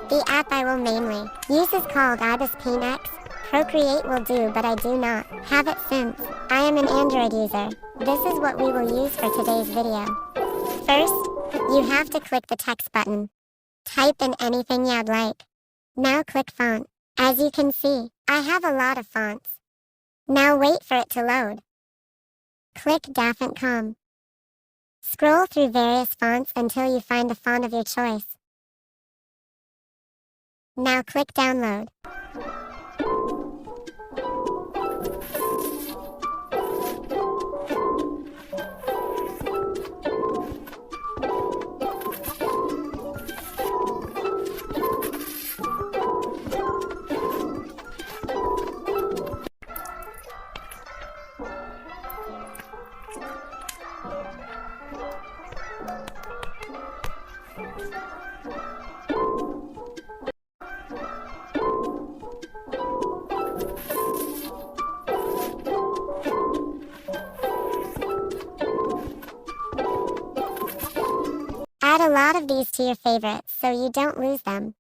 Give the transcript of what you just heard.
The app I will mainly use is called IBIS-PNX. Procreate will do, but I do not have it since I am an Android user. This is what we will use for today's video. First, you have to click the text button. Type in anything you'd like. Now click font. As you can see, I have a lot of fonts. Now wait for it to load. Click Different. Scroll through various fonts until you find the font of your choice. Now click Download. Add a lot of these to your favorites so you don't lose them.